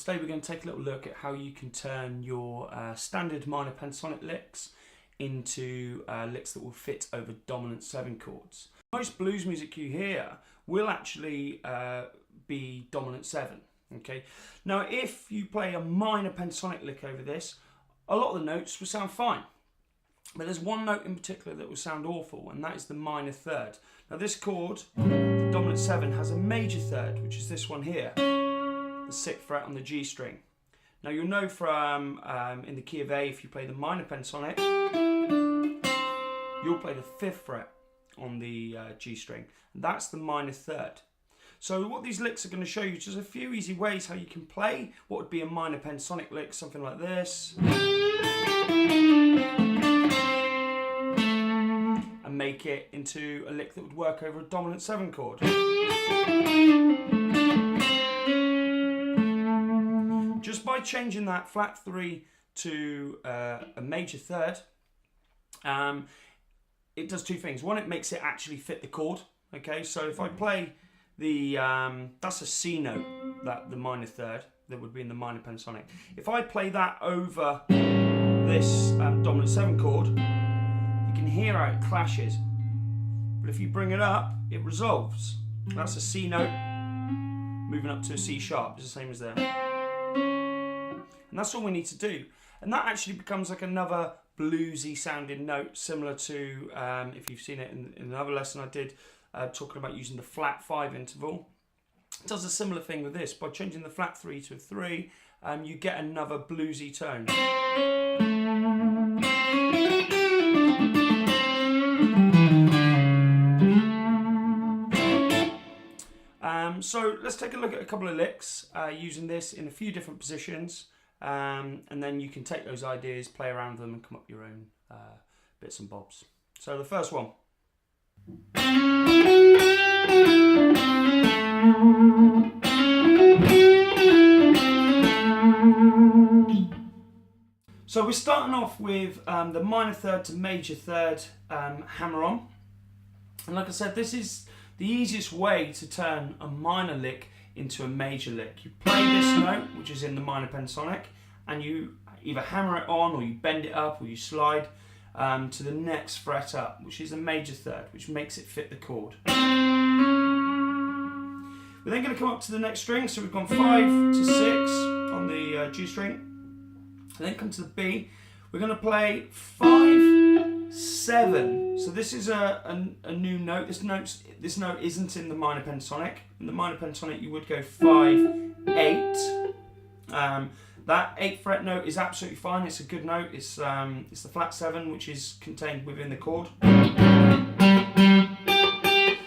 today we're going to take a little look at how you can turn your standard minor pentatonic licks into licks that will fit over dominant 7 chords. Most blues music you hear will actually be dominant 7. Okay. Now if you play a minor pentatonic lick over this, a lot of the notes will sound fine. But there's one note in particular that will sound awful, and that is the minor third. Now this chord, the dominant 7, has a major third, which is this one here, the 6th fret on the G string. Now you'll know from in the key of A, if you play the minor pentatonic, you'll play the 5th fret on the G string. And that's the minor third. So what these licks are going to show you is just a few easy ways how you can play what would be a minor pentatonic lick, something like this, and make it into a lick that would work over a dominant 7 chord. Just by changing that flat 3 to a major third, it does two things. One, it makes it actually fit the chord. Okay, so if I play the, that's a C note, that the minor third, that would be in the minor pentatonic. If I play that over this dominant 7 chord, you can hear how it clashes. But if you bring it up, it resolves. That's a C note moving up to a C sharp. It's the same as there. And that's all we need to do. And that actually becomes like another bluesy sounding note, similar to, if you've seen it in another lesson I did, talking about using the flat 5 interval. It does a similar thing with this. By changing the flat 3 to a 3, you get another bluesy tone. So let's take a look at a couple of licks using this in a few different positions, and then you can take those ideas, play around with them, and come up with your own bits and bobs. So the first one. So we're starting off with the minor third to major third hammer on, and like I said, this is the easiest way to turn a minor lick into a major lick. You play this note, which is in the minor pentatonic, and you either hammer it on, or you bend it up, or you slide to the next fret up, which is a major third, which makes it fit the chord. We're then going to come up to the next string, so we've gone 5 to 6 on the G string, and then come to the B. We're going to play 5, 7. So this is a new note. This note isn't in the minor pentatonic. In the minor pentatonic, you would go 5, 8. That 8th fret note is absolutely fine. It's a good note. It's the flat 7, which is contained within the chord.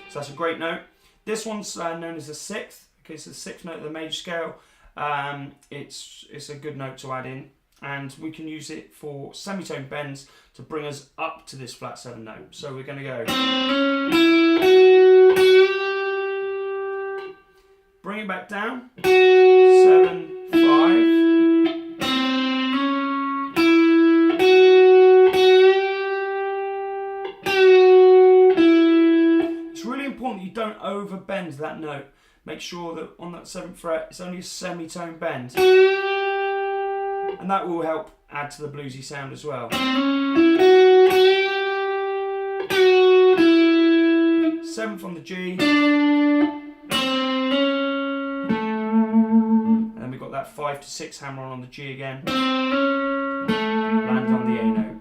So that's a great note. This one's known as the 6th. Okay, so the 6th note of the major scale. It's a good note to add in, and we can use it for semitone bends to bring us up to this flat 7 note. So we're going to go. Bring it back down. 7, 5. You don't overbend that note. Make sure that on that 7th fret it's only a semitone bend, and that will help add to the bluesy sound as well. 7th on the G, and then we've got that 5 to 6 hammer on the G again, land on the A note.